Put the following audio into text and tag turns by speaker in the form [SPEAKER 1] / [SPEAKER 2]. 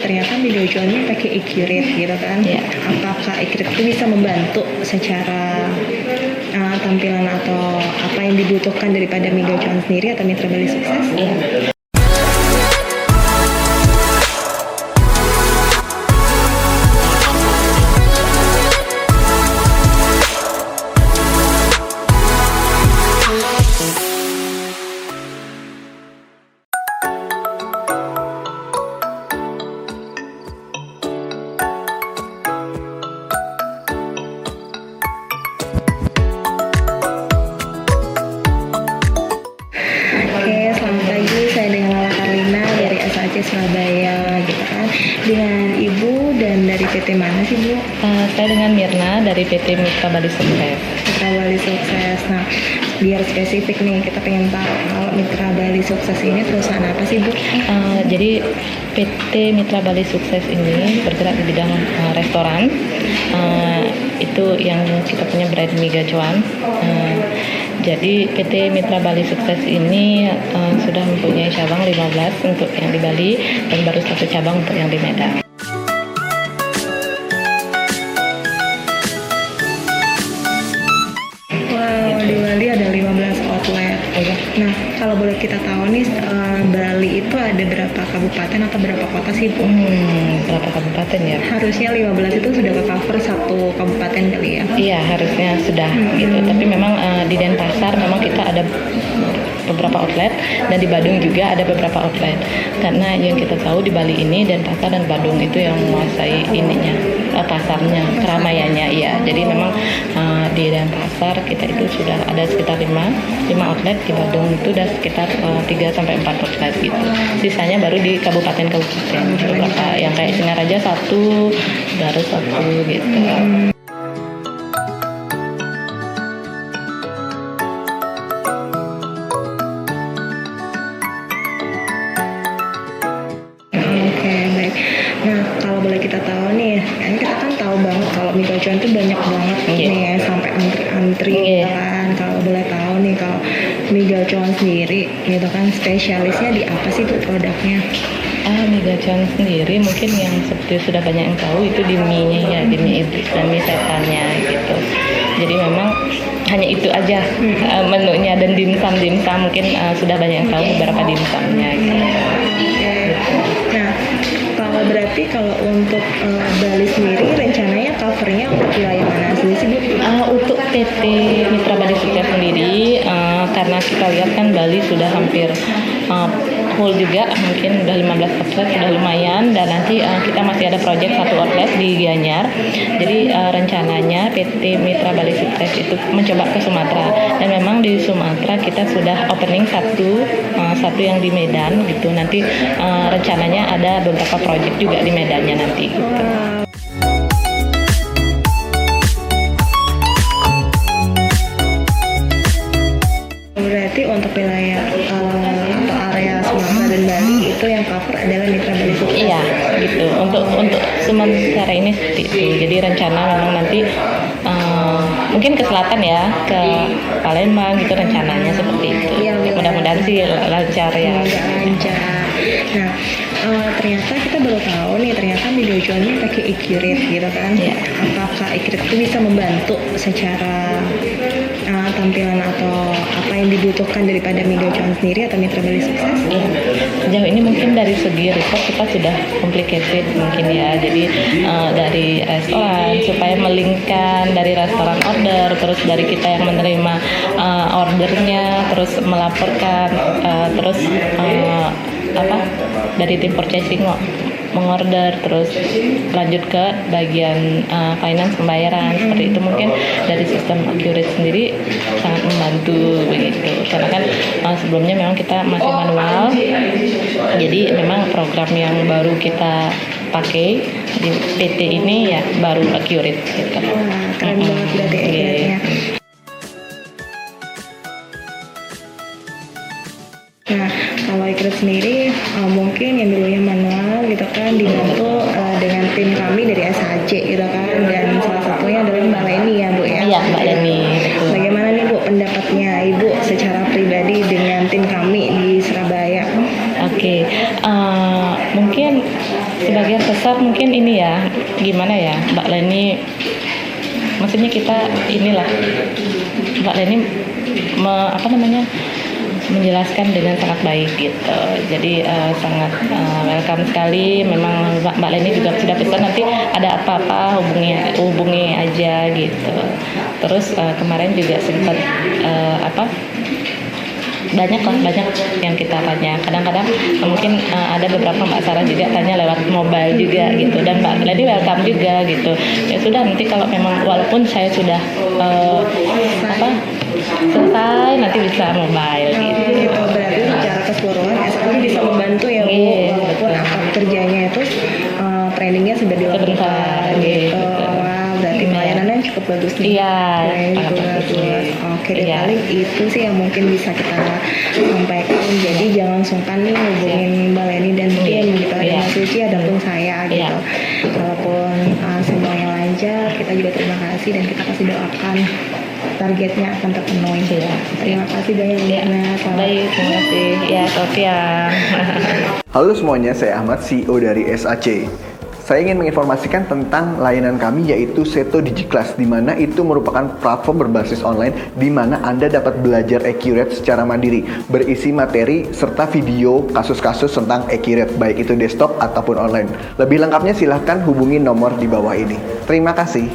[SPEAKER 1] ternyata video jualnya pakai Accurate gitu kan. Apakah Accurate itu bisa membantu secara tampilan atau apa yang dibutuhkan daripada Mega Cuan sendiri atau Mitra Bali Sukses? Surabaya gitu kan. Dengan Ibu dan dari PT mana sih Bu?
[SPEAKER 2] Saya dengan Mirna dari PT Mitra Bali Sukses.
[SPEAKER 1] Mitra Bali Sukses. Nah, biar spesifik nih, kita pengen tahu kalau Mitra Bali Sukses ini perusahaan apa sih Bu?
[SPEAKER 2] Jadi PT Mitra Bali Sukses ini bergerak di bidang restoran. Itu yang kita punya brand Mega Cuan. Jadi PT Mitra Bali Sukses ini sudah mempunyai cabang 15 untuk yang di Bali dan baru 1 cabang untuk yang di Medan.
[SPEAKER 1] Wow, di Bali ada 15 outlet. Nah, kalau boleh kita tahu nih, Bali itu ada berapa kabupaten atau berapa kota sih Bu?
[SPEAKER 2] Berapa kabupaten ya?
[SPEAKER 1] Harusnya 15 itu sudah ke-cover 1 kabupaten kali ya?
[SPEAKER 2] Iya, harusnya sudah gitu. Tapi memang di Denpasar memang kita ada beberapa outlet dan di Badung juga ada beberapa outlet. Karena yang kita tahu di Bali ini Denpasar dan Badung itu yang menguasai pasarnya, keramaiannya ya. Jadi memang di Denpasar kita itu sudah ada sekitar 5 outlet, di Badung itu udah sekitar 3 sampai 4 outlet gitu. Sisanya baru di kabupaten-kabupaten. Beberapa yang kayak Singaraja 1, baru 1 gitu.
[SPEAKER 1] Nah, kalau boleh kita tahu nih, kita kan tahu banget kalau Mega Cuan itu banyak banget nih, sampai antri kan. Kalau boleh tahu nih, kalau Mega Cuan sendiri gitu kan, spesialisnya di apa sih Bu produknya?
[SPEAKER 2] Mega Cuan sendiri mungkin yang seperti sudah banyak yang tahu itu di mie-nya ya, di mie iblis dan mie setannya gitu. Jadi memang hanya itu aja menunya, dan dimsum mungkin sudah banyak yang tahu beberapa dimsumnya gitu.
[SPEAKER 1] Nah, berarti kalau untuk Bali sendiri rencananya covernya untuk wilayah mana sih Bu?
[SPEAKER 2] Untuk PT Mitra Bali Sukses sendiri, karena kita lihat kan Bali sudah hampir full juga, mungkin udah 15 outlet sudah lumayan, dan nanti kita masih ada project 1 outlet di Gianyar. Jadi rencananya PT Mitra Bali Sukses itu mencoba ke Sumatera, dan memang di Sumatera kita sudah opening satu yang di Medan gitu. Nanti rencananya ada beberapa project juga di Medannya nanti gitu.
[SPEAKER 1] Berarti untuk wilayah atau area Sumatera dan Bali itu yang cover adalah Mitra Bali Sukses.
[SPEAKER 2] Iya, gitu. Untuk sementara ini seperti itu. Jadi rencana memang nanti mungkin ke selatan ya, ke Palembang gitu rencananya seperti itu.
[SPEAKER 1] Ya,
[SPEAKER 2] mudah-mudahan sih lancar ya.
[SPEAKER 1] Lancar. Nah, ternyata kita baru tahu nih, ternyata Mega Cuannya pakai Accurate gitu kan. Apakah Accurate itu bisa membantu secara tampilan atau apa yang dibutuhkan daripada Mega Cuan sendiri atau Mitra Bali Sukses?
[SPEAKER 2] Sejauh ini mungkin dari segi report kita sudah complicated mungkin ya. Jadi dari restoran supaya melingkan dari restoran order, terus dari kita yang menerima ordernya, terus melaporkan, terus dari tim purchasing mengorder, terus lanjut ke bagian finance pembayaran seperti itu. Mungkin dari sistem Accurate sendiri sangat membantu begitu, karena kan sebelumnya memang kita masih manual, jadi memang program yang baru kita pakai di PT ini ya baru Accurate gitu.
[SPEAKER 1] Keren banget berarti Accurate-nya. Nah, kalau Accurate sendiri mungkin yang dulunya manual gitu kan dibantu dengan tim kami dari SHC gitu kan, dan salah satunya adalah Mbak Leni ya Bu ya?
[SPEAKER 2] Iya, Mbak Leni.
[SPEAKER 1] Bagaimana nih Bu pendapatnya Ibu secara pribadi dengan tim kami di Surabaya?
[SPEAKER 2] Mungkin sebagai pencapaian besar mungkin ini ya, gimana ya Mbak Leni, maksudnya kita inilah Mbak Leni menjelaskan dengan sangat baik gitu. Jadi sangat welcome sekali. Memang Mbak Leni juga sudah pesan nanti ada apa-apa hubungi aja gitu. Terus kemarin juga sempat banyak yang kita tanya. Kadang-kadang mungkin ada beberapa Mbak Sarah juga tanya lewat mobile juga gitu, dan Mbak Leni welcome juga gitu. Ya sudah, nanti kalau memang walaupun saya sudah selesai nanti bisa mobile gitu.
[SPEAKER 1] Berarti secara keseluruhan SAP bisa membantu ya Bu, walaupun apa kerjanya itu trainingnya sudah dilakukan gitu. Wah, berarti pelayanannya cukup bagus nih.
[SPEAKER 2] Iya,
[SPEAKER 1] bagus. Oke, deh, paling itu sih yang mungkin bisa kita sampaikan. Jadi jangan sungkan nih hubungin Mbak Leni dan tim gitu. Ada Mas Suci, ada pun saya gitu. Walaupun semuanya lancar, kita juga terima kasih dan kita kasih doakan targetnya akan terpenuhi. Terima kasih banyak
[SPEAKER 2] Baik, terima kasih. Ya, Sofia.
[SPEAKER 3] Halo semuanya, saya Ahmad, CEO dari SAC. Saya ingin menginformasikan tentang layanan kami yaitu Seto DigiClass, di mana itu merupakan platform berbasis online di mana Anda dapat belajar Accurate secara mandiri, berisi materi serta video kasus-kasus tentang Accurate, baik itu desktop ataupun online. Lebih lengkapnya silahkan hubungi nomor di bawah ini. Terima kasih.